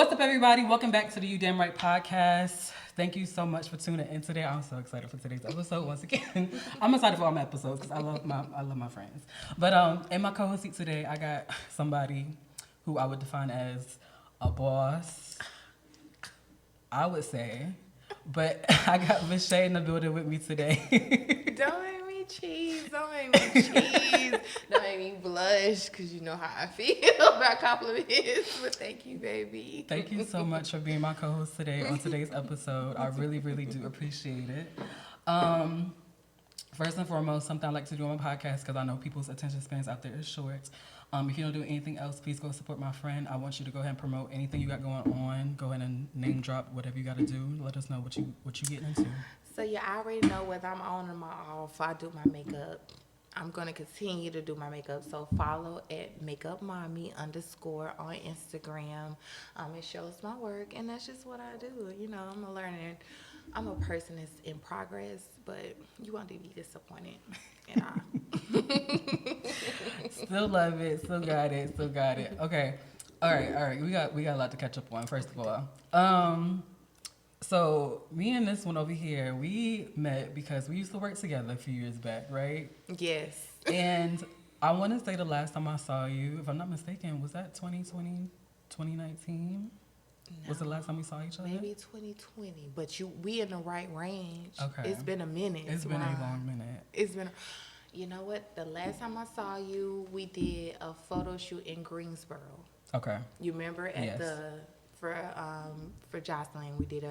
What's up, everybody? Welcome back to the You Damn Right podcast. Thank you so much for tuning in today. I'm so excited for today's episode. Once again, I'm excited for all my episodes because I love my friends. But in my co-host seat today, I got somebody who I would define as a boss, I would say. But I got Veshae in the building with me today. Don't make me cheese. Don't make me cheese. Don't make me blush because you know how I feel about compliments. But thank you, baby. Thank you so much for being my co-host today on today's episode. I really, really do appreciate it. First and foremost, something I like to do on my podcast because I know people's attention spans out there is short. If you don't do anything else, please go support my friend. I want you to go ahead and promote anything you got going on. Go ahead and name drop whatever you got to do. Let us know what you getting into. So I already know whether I'm on or off. I do my makeup. I'm going to continue to do my makeup. So follow at makeupmommy_ on Instagram. It shows my work, and that's just what I do. You know, I'm a learner. I'm a person that's in progress, but you won't be disappointed. And Still love it. Still got it. Okay. All right. We got a lot to catch up on, first of all. So me and this one over here, we met because we used to work together a few years back, right? Yes. And I want to say the last time I saw you, if I'm not mistaken, was that 2020, 2019? No, was the last time we saw each other? Maybe 2020, but we in the right range. Okay. It's been a minute. It's been a long minute. It's been, you know what? The last time I saw you, we did a photo shoot in Greensboro. Okay. You remember at Yes. for Jocelyn, we did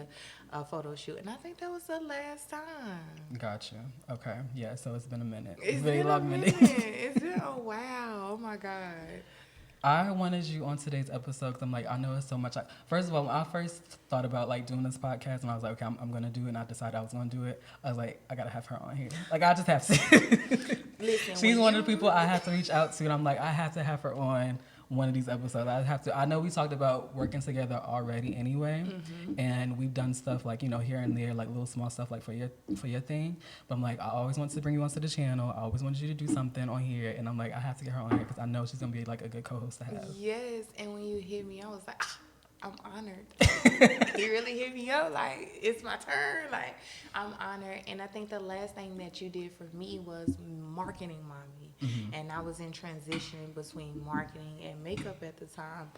a photo shoot, and I think that was the last time. Gotcha. Okay. Yeah. So it's been a minute. It's been a long minute. It's been, oh wow, oh my God. I wanted you on today's episode because I'm like, I know it's so much. First of all, when I first thought about like doing this podcast, and I was like, okay, I'm going to do it, and I decided I was going to do it, I was like, I got to have her on here. Like, I just have to. Listen, She's one of the people I have to reach out to, and I'm like, I have to have her on one of these episodes. I know we talked about working together already anyway, and we've done stuff like, you know, here and there, like little small stuff like for your thing. But I'm like, I always wanted to bring you onto the channel. I always wanted you to do something on here, and I'm like, I have to get her on here because I know she's gonna be like a good co-host to have. Yes, and when you hit me, I was like, I'm honored. He really hit me up like, it's my turn. Like, I'm honored. And I think the last thing that you did for me was marketing mommy. Mm-hmm. And I was in transition between marketing and makeup at the time.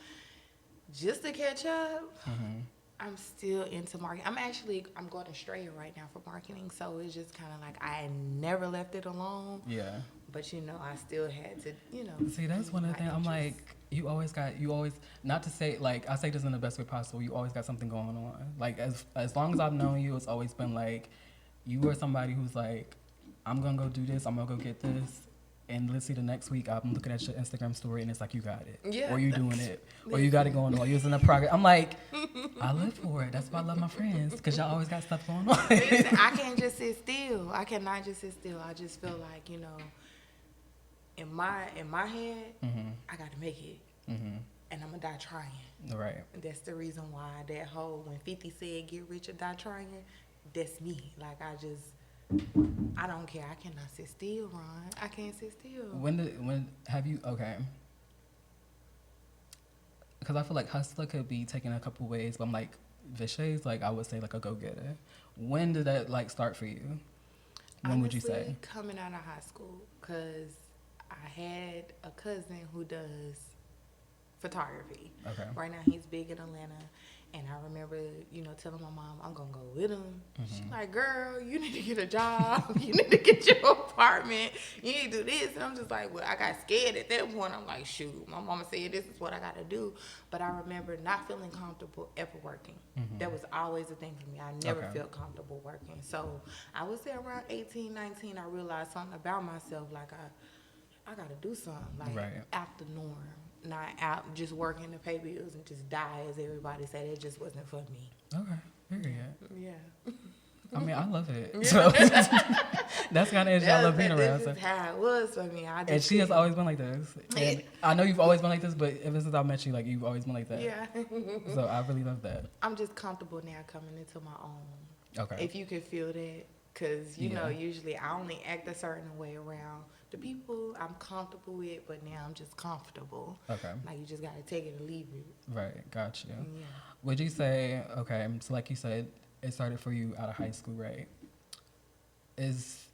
Just to catch up, I'm still into marketing. I'm going to Australia right now for marketing. So it's just kind of like I never left it alone. Yeah. But, you know, I still had to, you know. See, that's one of the things. I'm like, you always, not to say, like, I say this in the best way possible, you always got something going on. Like, as long as I've known you, it's always been like, you were somebody who's like, I'm going to go do this, I'm going to go get this. And let's see, the next week, I'm looking at your Instagram story, and it's like, you got it. Yeah, or you doing it. Or you got it going on. You're in the progress. I'm like, I live for it. That's why I love my friends, because y'all always got stuff going on. Listen, I can't just sit still. I cannot just sit still. I just feel like, you know, in my head, I got to make it. And I'm going to die trying. Right. That's the reason why that whole, when 50 said get rich or die trying, that's me. Like, I don't care. I cannot sit still, Ron. I can't sit still. When have you, okay. Because I feel like hustler could be taken a couple ways, but I'm like, Veshae's like, I would say like a go-getter. When did that like start for you? When Honestly, would you say? Coming out of high school, because I had a cousin who does photography. Okay. Right now he's big in Atlanta. And I remember, you know, telling my mom, I'm going to go with him. She's like, girl, you need to get a job. You need to get your apartment. You need to do this. And I'm just like, well, I got scared at that point. I'm like, shoot, my mama said this is what I got to do. But I remember not feeling comfortable ever working. That was always a thing for me. I never felt comfortable working. So I was there around 18, 19. I realized something about myself. Like, I got to do something. Like, out the norm. Not out just working to pay bills and just die, as everybody said. It just wasn't for me. Okay, period. Yeah. I mean, I love it. Yeah. So that's kind of energy I love being around. This is how it was for me. And she has always been like this. And I know you've always been like this, but ever since I met you, like you've always been like that. Yeah. So I really love that. I'm just comfortable now coming into my own. Okay. If you can feel that, because you know, usually I only act a certain way around The people I'm comfortable with, but now I'm just comfortable. Okay. Like, you just got to take it or leave it. Right, got you. Yeah. Would you say, okay, so like you said, it started for you out of high school, right? Is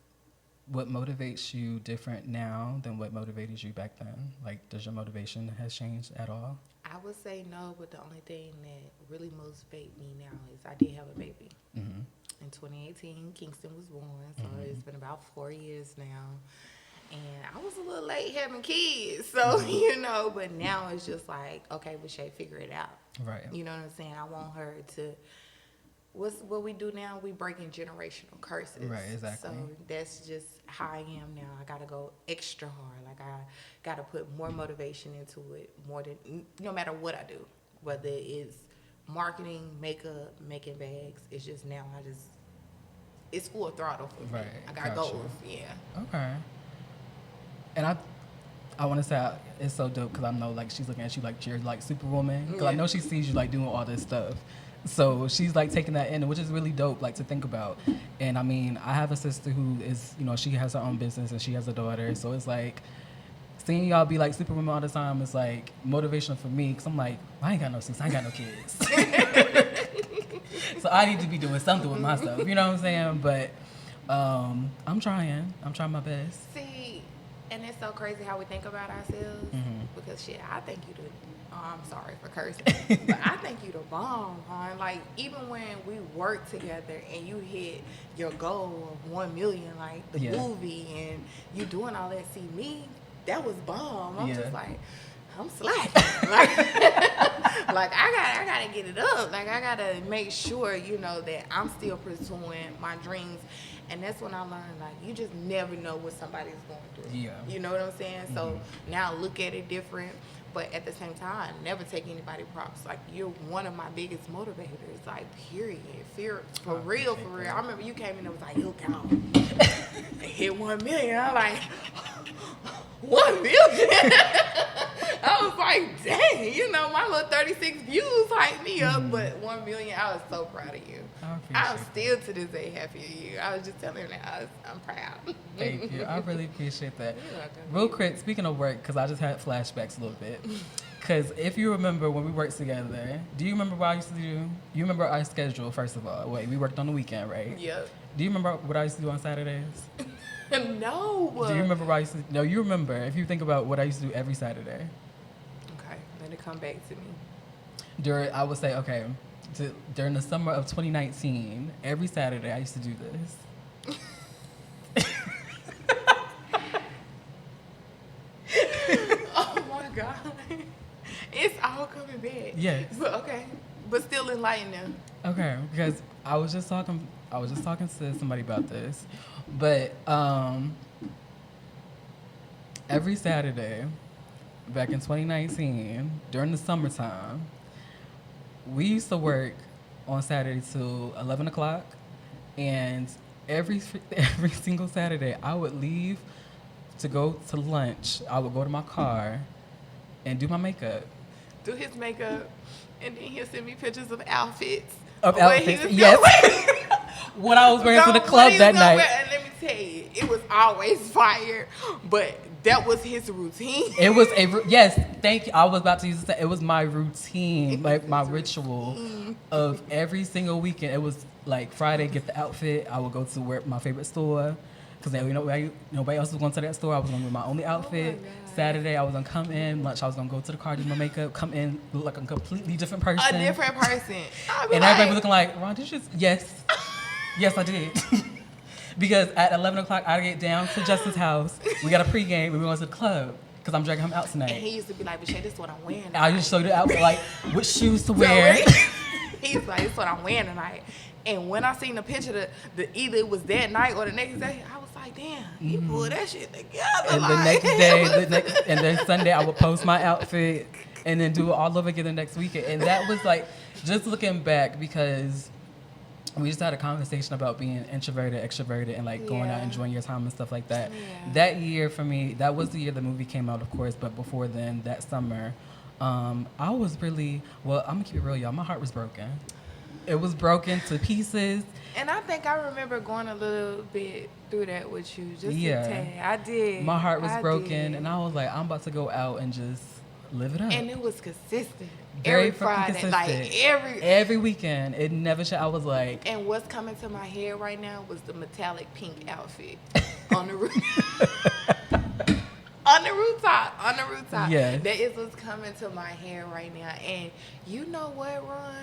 what motivates you different now than what motivated you back then? Like, does your motivation has changed at all? I would say no, but the only thing that really motivates me now is I did have a baby. Mm-hmm. In 2018, Kingston was born, so it's been about 4 years now. And I was a little late having kids, so, you know, but now it's just like, okay, Veshae, figure it out. Right. You know what I'm saying? I want her to, what we do now, we breaking generational curses. Right, exactly. So that's just how I am now. I got to go extra hard. Like, I got to put more motivation into it, more than, no matter what I do, whether it's marketing, makeup, making bags. It's just now it's full throttle for me. Right. I got goals. Yeah. Okay. And I want to say it's so dope because I know like she's looking at you like you're like Superwoman, because I know she sees you like doing all this stuff. So she's like taking that in, which is really dope, like to think about. And I mean, I have a sister who is, you know, she has her own business and she has a daughter. So it's like seeing y'all be like Superwoman all the time is like motivational for me, because I'm like, I ain't got no sister, I ain't got no kids. So I need to be doing something with myself, you know what I'm saying? But I'm trying my best. See, and it's so crazy how we think about ourselves, because shit, I think you I'm sorry for cursing, but I think you the bomb, hon. Like, even when we work together and you hit your goal of 1 million, like the movie, and you doing all that, see me, that was bomb. I'm just like, I'm slacking. Like I gotta get it up. Like, I gotta make sure, you know, that I'm still pursuing my dreams. And that's when I learned, like, you just never know what somebody's going through. Yeah. You know what I'm saying? So now I look at it different. But at the same time, never take anybody props. Like, you're one of my biggest motivators. Like, period. For real. I remember you came in and was like, look out. Hit 1 million. I'm like, 1 million? I was like, dang, you know, my little 36 views hyped me up, but 1 million, I was so proud of you. I'm still to this day happy of you. I was just telling her that I'm proud. Thank you. I really appreciate that. Real quick, speaking of work, because I just had flashbacks a little bit. Because if you remember when we worked together, do you remember what I used to do? You remember our schedule, first of all. Wait, we worked on the weekend, right? Yep. Do you remember what I used to do on Saturdays? No. Do you remember what I used to do? No, you remember. If you think about what I used to do every Saturday. Okay, let it come back to me. I would say, okay, during the summer of 2019, every Saturday I used to do this. Oh my God. It's all coming back. Yes. But okay. But still enlighten them. Okay, because I was just talking to somebody about this. But every Saturday back in 2019, during the summertime, we used to work on Saturday till 11 o'clock, and every single Saturday I would leave to go to lunch. I would go to my car and do my makeup. Do his makeup, and then he'll send me pictures of outfits. Yes. What I was wearing to the club that night. And let me tell you, it was always fire, but that was his routine. It was yes, thank you. I was about to use it. It was my routine, like my ritual of every single weekend. It was like Friday, get the outfit. I would go to my favorite store, because nobody else was going to that store. I was going to wear my only outfit. Saturday, I was going to come in. Lunch, I was going to go to the car, do my makeup, come in, look like a completely different person. A different person. And everybody was looking like, Ron, did you just... Yes. Yes, I did. Because at 11 o'clock, I get down to Justin's house. We got a pregame, and we went to the club, because I'm dragging him out tonight. And he used to be like, Veshae, this is what I'm wearing. I just showed the outfit, like, what shoes to wear. He's like, this is what I'm wearing tonight. And when I seen the picture, either it was that night or the next day, I was like, damn, he pulled that shit together. And like. The next day, and then Sunday, I would post my outfit and then do it all over again the next weekend. And that was like, just looking back, because we just had a conversation about being introverted, extroverted, and like going out, enjoying your time and stuff like that. Yeah. That year for me, that was the year the movie came out, of course, but before then, that summer, I was really, well, I'm gonna keep it real, y'all, my heart was broken. It was broken to pieces. And I think I remember going a little bit through that with you, just a tad. I did. My heart was broken, and I was like, I'm about to go out and just live it up. And it was consistent. Very every Friday, consistent. like every weekend. It never I was like. And what's coming to my head right now was the metallic pink outfit on the roof. On the rooftop. Yes. That is what's coming to my head right now. And you know what, Ron?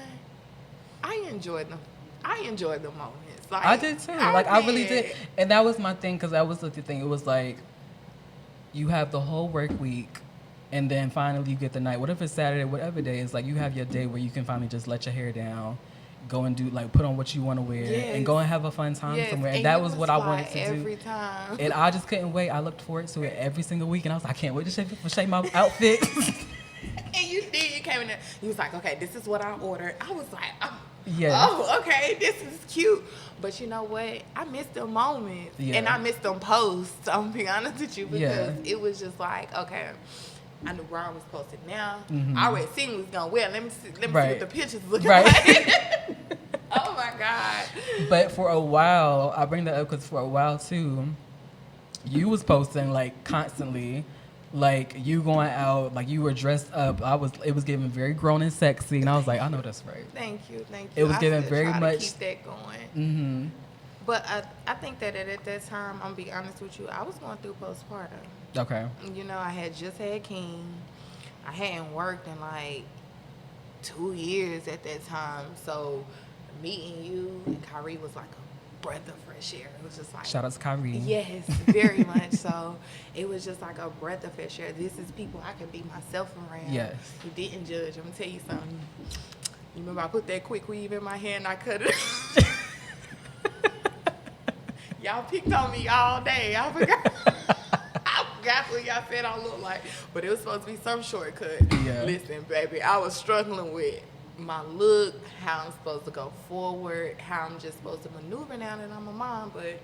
I enjoyed them. I enjoyed the moments. Like, I did too. I really did. And that was my thing, because that was the thing. It was like, you have the whole work week, and then finally you get the night. What if it's Saturday, whatever day, it's like you have your day where you can finally just let your hair down, go and do, like, put on what you want to wear, and go and have a fun time somewhere. And that was what I wanted to do. Every time. And I just couldn't wait. I looked forward to it every single week, and I was like, I can't wait to shape my outfit. And you did. You came in there. You was like, okay, this is what I ordered. I was like, yes. Oh, okay, this is cute. But you know what? I missed them moments. And I missed them posts, I'm being honest with you, because it was just like, okay, I knew Ron was posted now. I already seen what he was going to wear. Let me see what the pictures look like. Oh, my God. But for a while, I bring that up because for a while, too, you was posting, like, constantly. Like, you going out, like, you were dressed up. It was giving very grown and sexy, and I was like, I know that's right. Thank you. It was giving very much. Keep that going. But I think that at that time, I'm gonna be honest with you, I was going through postpartum. Okay. You know, I had just had King. I hadn't worked in like 2 years at that time, so meeting you and Kyrie was like a breath of fresh air. It was just like, shout out to Kyrie. Yes, very much so. It was just like a breath of fresh air. This is people I can be myself around. Yes. Who didn't judge. I'm gonna tell you something. You remember I put that quick weave in my hair and I cut it. Y'all picked on me all day. I forgot. I forgot what y'all said I looked like, but it was supposed to be some shortcut. Yeah. Listen, baby, I was struggling with my look, how I'm supposed to go forward, how I'm just supposed to maneuver now that I'm a mom, but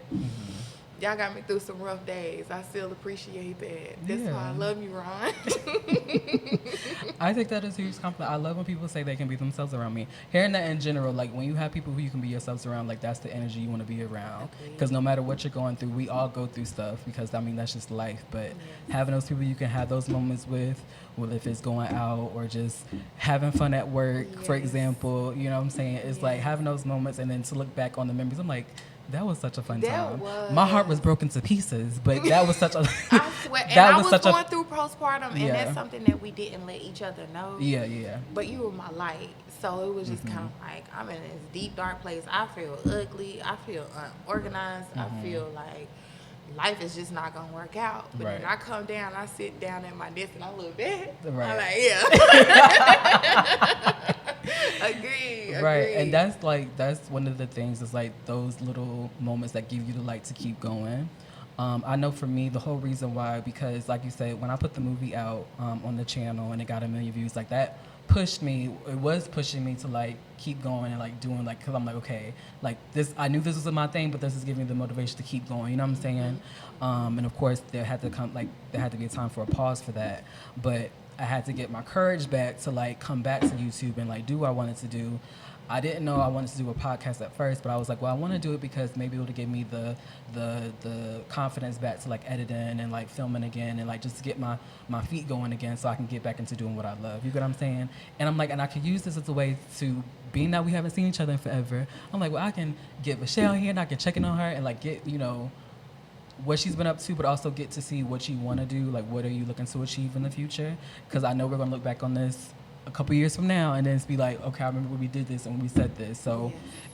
y'all got me through some rough days. I still appreciate that. That's why I love you, Ron. I think that is a huge compliment. I love when people say they can be themselves around me. Hearing that in general, like when you have people who you can be yourselves around, like that's the energy you want to be around. Because no matter what you're going through, we all go through stuff because, I mean, that's just life. But having those people you can have those moments with, whether if it's going out or just having fun at work, for example, you know what I'm saying? It's like having those moments and then to look back on the memories. I'm like, that was such a fun time. My heart was broken to pieces, but that was such a. I swear, and I was going through postpartum, and that's something that we didn't let each other know. Yeah. But you were my light, so it was just kind of like I'm in this deep dark place. I feel ugly. I feel unorganized. I feel like life is just not gonna work out. But when I come down, I sit down at my desk and I look back. I'm like, Agreed. Right, and that's one of the things is like those little moments that give you the light to keep going. I know for me, the whole reason why, because like you said, when I put the movie out on the channel and it got 1 million views, like that pushed me. It was pushing me to like keep going and like doing like, because I'm like, okay, like this, I knew this was my thing, but this is giving me the motivation to keep going. You know what I'm saying? And of course, there had to be a time for a pause for that, but I had to get my courage back to like come back to YouTube and like do what I wanted to do. I didn't know I wanted to do a podcast at first, but I was like, well, I want to do it because maybe it'll give me the confidence back to like editing and like filming again and like just to get my feet going again so I can get back into doing what I love. You get what I'm saying? And I'm like, and I could use this as a way to, being that we haven't seen each other in forever, I'm like, well, I can get Veshae here and I can check in on her and like get, you know, what she's been up to, but also get to see what you want to do. Like, what are you looking to achieve in the future? Because I know we're going to look back on this a couple years from now and then it's be like, okay, I remember when we did this and when we said this. So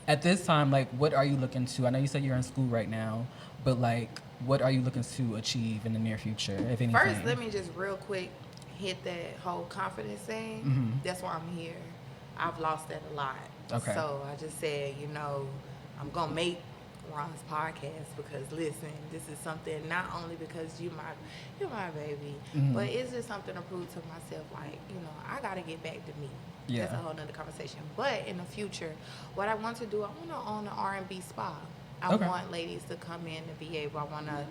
at this time, like, what are you looking to? I know you said you're in school right now, but like, what are you looking to achieve in the near future, if anything? First, let me just real quick hit that whole confidence thing. That's why I'm here. I've lost that a lot. Okay. So I just said, you know, I'm going to make Ron's podcast because listen, this is something not only because you're my baby, but it's just something to prove to myself, like, you know, I gotta get back to me. That's a whole nother conversation. But in the future, what I want to do, I want to own an R&B spa. I want ladies to come in and be able, I want a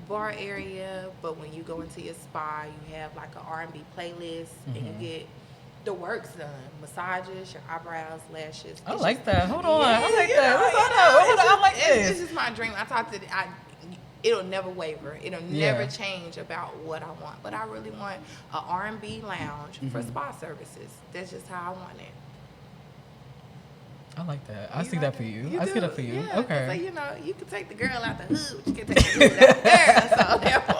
bar area, but when you go into your spa, you have like an R&B playlist and you get the work's done. Massages, your eyebrows, lashes. I like that. Hold on. Yeah, I like that. I like this. This is my dream. It'll never waver. It'll never change about what I want. But I really want a R&B lounge for spa services. That's just how I want it. I like that. I see that for you. I see that for you. Yeah, okay. So, you know, you can take the girl out the hood, but you can take the hood out the girl. So, therefore,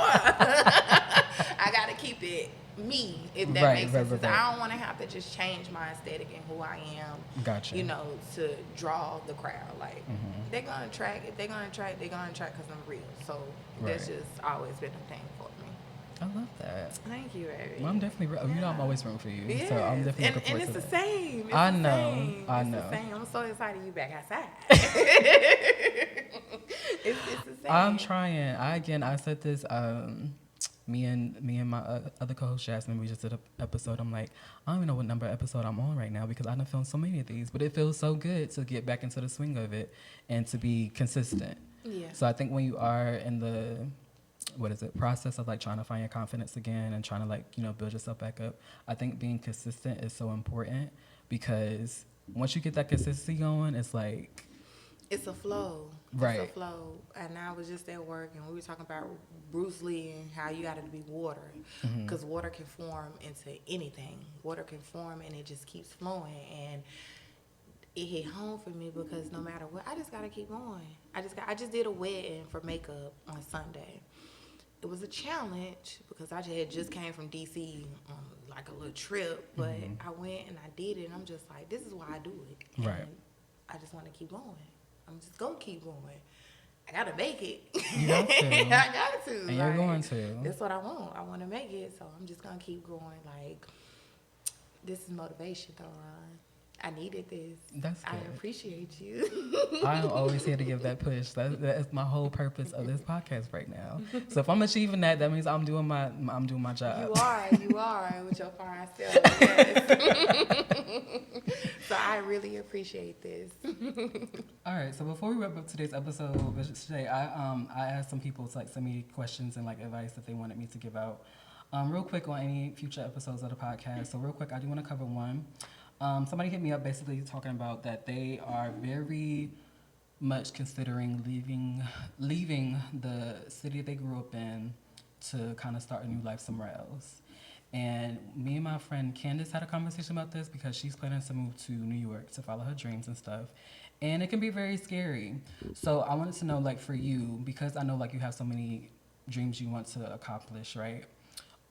I got to keep it me, if that makes sense. Right. I don't want to have to just change my aesthetic and who I am, gotcha. You know, to draw the crowd. Like, they're going to attract. If they're going to attract, they're going to attract because I'm real. So, that's just always been a thing for me. I love that. Thank you, baby. Well, I'm definitely, you know, I'm always rooting for you. Yes. So I'm definitely looking forward to that. And it's the same. I know. It's the same. I'm so excited you back outside. it's the same. I'm trying. I said this, me and my other co-host Jasmine, we just did an episode. I'm like, I don't even know what number episode I'm on right now because I done filmed so many of these, but it feels so good to get back into the swing of it and to be consistent. Yeah. So I think when you are in the process of like trying to find your confidence again and trying to like, you know, build yourself back up, I think being consistent is so important because once you get that consistency going, it's like it's a flow. Right. It's a flow. And I was just at work and we were talking about Bruce Lee and how you got to be water because water can form into anything. Water can form and it just keeps flowing. And it hit home for me because no matter what, I just got to keep going. I just did a wedding for makeup on Sunday. It was a challenge because I just came from DC on like a little trip, but I went and I did it and I'm just like, this is why I do it. Right. And I just want to keep going. I'm just going to keep going. I got to make it. You got to. I got to. And you're going to. That's what I want. I want to make it, so I'm just going to keep going. Like, this is motivation, though, Ron. I needed this. That's good. I appreciate you. I'm always here to give that push. That is my whole purpose of this podcast right now. So if I'm achieving that, that means I'm doing my job. You are with your fine self. Yes. So I really appreciate this. All right. So before we wrap up today's episode, Veshae, I asked some people to like send me questions and like advice that they wanted me to give out. Real quick on any future episodes of the podcast. So real quick, I do want to cover one. Somebody hit me up basically talking about that they are very much considering leaving the city they grew up in to kind of start a new life somewhere else. And me and my friend Candace had a conversation about this because she's planning to move to New York to follow her dreams and stuff. And it can be very scary. So I wanted to know, like, for you, because I know, like, you have so many dreams you want to accomplish, right?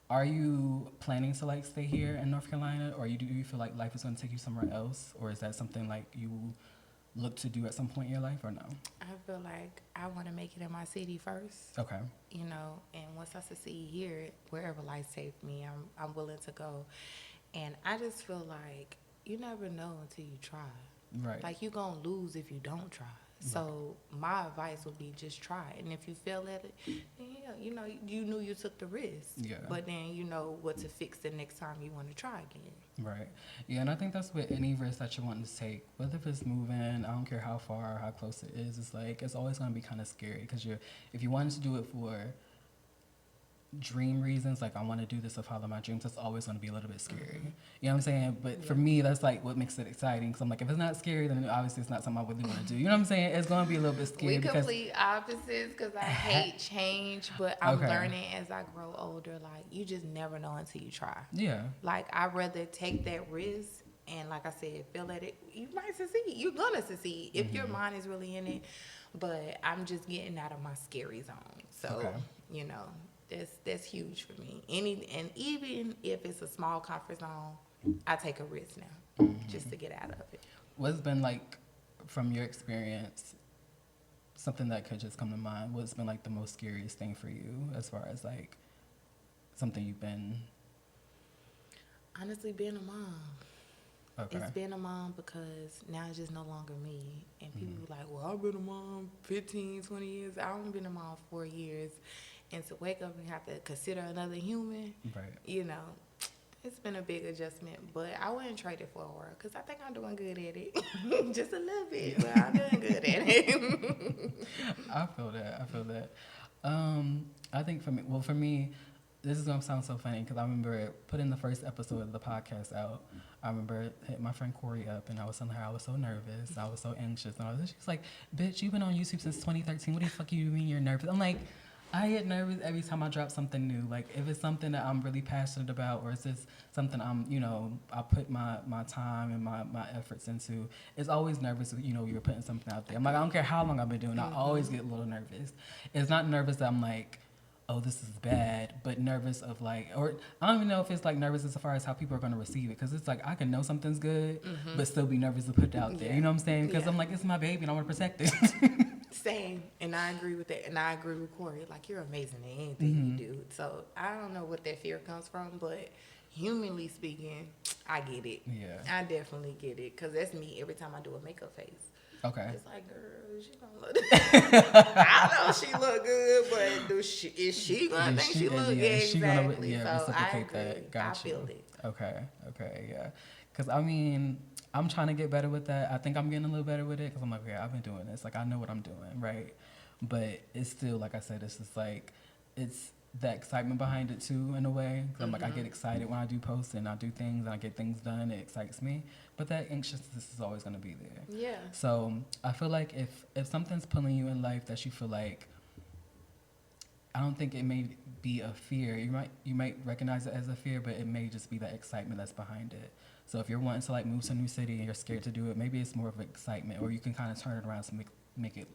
Are you planning to like stay here in North Carolina, or do you feel like life is going to take you somewhere else, or is that something like you look to do at some point in your life, or no? I feel like I want to make it in my city first. Okay. You know, and once I succeed here, wherever life takes me, I'm willing to go. And I just feel like you never know until you try. Right. Like you're gonna lose if you don't try. So my advice would be just try it. And if you fail at it, then you know, you knew you took the risk. Yeah. But then you know what to fix the next time you want to try again. Right. Yeah, and I think that's with any risk that you're wanting to take, whether if it's moving, I don't care how far or how close it is, it's like it's always going to be kind of scary because if you wanted to do it for dream reasons, like I want to do this to follow my dreams, that's always going to be a little bit scary. You know what I'm saying? But for me, that's like what makes it exciting. Because I'm like, if it's not scary, then obviously it's not something I really want to do. You know what I'm saying? It's going to be a little bit scary. We complete opposites because I hate change, but I'm learning as I grow older. Like you just never know until you try. Yeah. Like I'd rather take that risk and, like I said, feel at it. You might succeed. You're gonna succeed if your mind is really in it. But I'm just getting out of my scary zone. So you know. That's huge for me. And even if it's a small comfort zone, I take a risk now just to get out of it. What's been like, from your experience, something that could just come to mind, what's been like the most scariest thing for you as far as like something you've been? Honestly, being a mom. Okay. It's being a mom because now it's just no longer me. And people are like, well, I've been a mom 15, 20 years. I've been a mom 4 years. And to wake up and have to consider another human, you know, it's been a big adjustment. But I wouldn't trade it for a world because I think I'm doing good at it. Just a little bit, but I'm doing good at it. I feel that. I think for me, this is gonna sound so funny because I remember putting the first episode of the podcast out. I remember hitting my friend Corey up and I was telling her I was so nervous, I was so anxious, and all this. She's like, "Bitch, you've been on YouTube since 2013. What the fuck you mean you're nervous?" I'm like, I get nervous every time I drop something new. Like if it's something that I'm really passionate about, or it's just something I put my time and my efforts into. It's always nervous. You're putting something out there. I'm like, I don't care how long I've been doing. I always get a little nervous. It's not nervous that I'm like, oh, this is bad, but nervous of like, or I don't even know if it's like nervous as far as how people are going to receive it, because it's like I can know something's good, but still be nervous to put it out there. You know what I'm saying? Because I'm like, it's my baby and I want to protect it. Same, and I agree with that, and I agree with Corey. Like, you're amazing at anything you do. So I don't know what that fear comes from, but humanly speaking, I get it. Yeah, I definitely get it, because that's me every time I do a makeup face. Okay. It's like, girl, she don't look. I know she look good, but is she gonna think she look good? Exactly. So I agree. I feel it. Okay, yeah. Because I mean, I'm trying to get better with that. I think I'm getting a little better with it because I'm like, yeah, I've been doing this. Like, I know what I'm doing, right? But it's still, like I said, it's just like, it's that excitement behind it too, in a way. Because I'm like, I get excited when I do posts and I do things and I get things done. It excites me. But that anxiousness is always going to be there. Yeah. So I feel like if something's pulling you in life that you feel like, I don't think it may be a fear. You might recognize it as a fear, but it may just be that excitement that's behind it. So if you're wanting to like move to a new city and you're scared to do it, maybe it's more of an excitement, or you can kind of turn it around to make it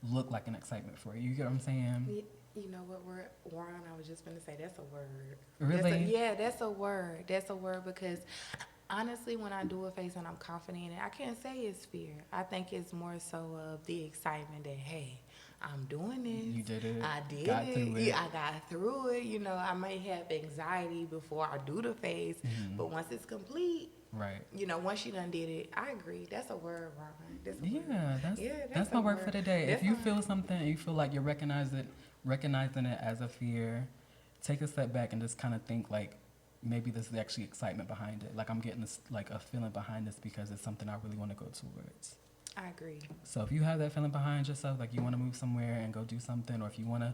look like an excitement for you. You get what I'm saying? You know what word, Warren? I was just going to say that's a word. Really? That's a word. That's a word because honestly, when I do a face and I'm confident in it, I can't say it's fear. I think it's more so of the excitement that, hey, I'm doing this. You did it. I did it. Yeah, I got through it. I may have anxiety before I do the face, but once it's complete, right. Once you done did it, I agree. That's a word, Robin. That's my word for the day. If you feel something and you feel like you're recognizing it as a fear, take a step back and just kind of think like, maybe this is actually excitement behind it. Like I'm getting this, like a feeling behind this because it's something I really want to go towards. I agree. So if you have that feeling behind yourself, like you want to move somewhere and go do something, or if you want to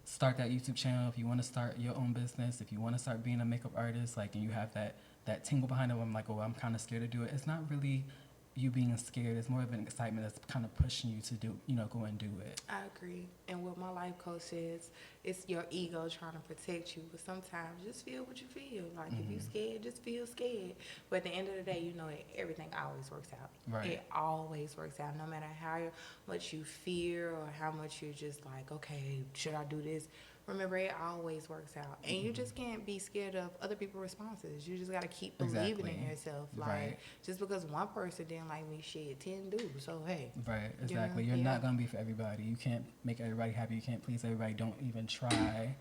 start that YouTube channel, if you want to start your own business, if you want to start being a makeup artist, like, and you have that tingle behind it where I'm like, oh, I'm kind of scared to do it. It's not really you being scared. It's more of an excitement that's kind of pushing you to do, go and do it. I agree. And what my life coach says, it's your ego trying to protect you. But sometimes just feel what you feel. Like if you're scared, just feel scared. But at the end of the day, everything always works out. Right. It always works out. No matter how much you fear or how much you're just like, okay, should I do this? Remember, it always works out. And you just can't be scared of other people's responses. You just got to keep believing in yourself. Like, just because one person didn't like me, 10 do. So, hey. Right, exactly. You're not going to be for everybody. You can't make everybody happy. You can't please everybody. Don't even try.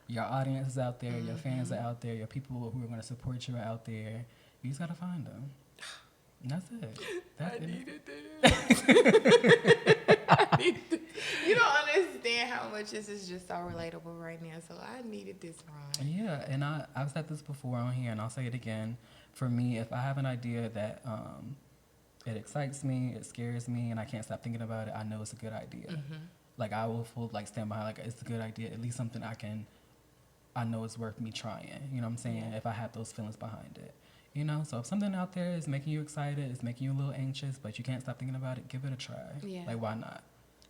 Your audience is out there. Your fans are out there. Your people who are going to support you are out there. You just got to find them. And that's it. I needed this. You don't understand how much this is just so relatable right now. So I needed this, Ron. Yeah, and I've said this before on here, and I'll say it again. For me, if I have an idea that it excites me, it scares me, and I can't stop thinking about it, I know it's a good idea. Like I will stand behind. Like it's a good idea. At least something I know it's worth me trying. You know what I'm saying? Yeah. If I have those feelings behind it. So if something out there is making you excited, it's making you a little anxious, but you can't stop thinking about it, give it a try. Yeah. Like, why not?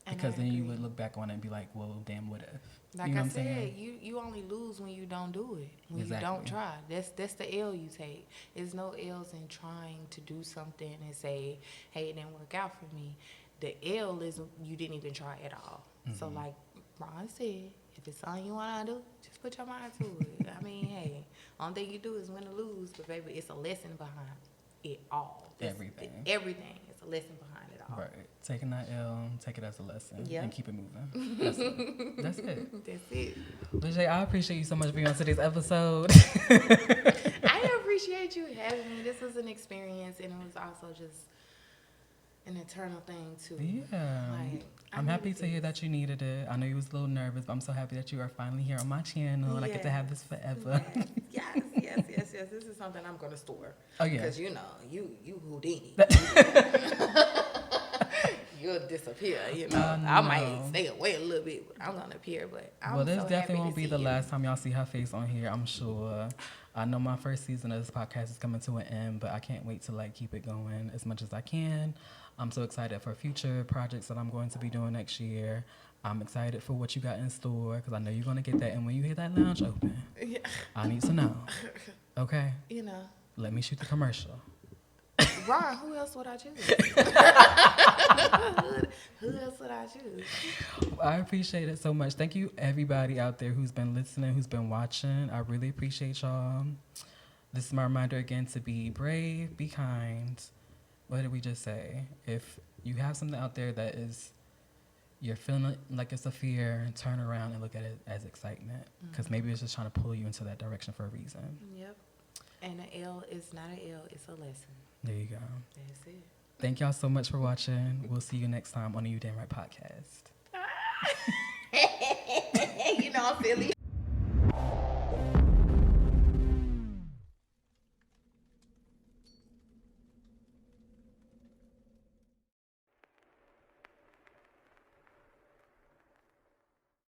Because then you would look back on it and be like, well, damn, what if? Like I said, you only lose when you don't do it, when you don't try. That's the L you take. There's no L's in trying to do something and say, hey, it didn't work out for me. The L is you didn't even try at all. So like Ron said, if it's something you want to do, just put your mind to it. I mean, hey, only thing you do is win or lose, but baby, it's a lesson behind it all. Everything is a lesson behind it all. Right. Taking that L, take it as a lesson, and keep it moving. That's it. That's it. Veshae, I appreciate you so much for being on today's episode. I appreciate you having me. This was an experience, and it was also just an eternal thing too. Yeah. I'm happy to hear that you needed it. I know you was a little nervous, but I'm so happy that you are finally here on my channel and I get to have this forever. Yes. This is something I'm going to store. Oh, yeah. Because, you Houdini. You'll disappear. You know, I might stay away a little bit, but I'm gonna appear. But I'm this so definitely won't be the you. last time y'all see her face on here. I'm sure. I know my first season of this podcast is coming to an end, but I can't wait to like keep it going as much as I can. I'm so excited for future projects that I'm going to be doing next year. I'm excited for what you got in store because I know you're gonna get that. And when you hear that lounge open, I need to know. Okay. You know. Let me shoot the commercial. Ron, who else would I choose? Who else would I choose? I appreciate it so much. Thank you, everybody out there who's been listening, who's been watching. I really appreciate y'all. This is my reminder again to be brave, be kind. What did we just say? If you have something out there that is, you're feeling like it's a fear, turn around and look at it as excitement. Because maybe it's just trying to pull you into that direction for a reason. Yep. And an L is not an L, it's a lesson. There you go. That's it. Thank y'all so much for watching. We'll see you next time on the You Damn Right podcast. You know I'm Philly.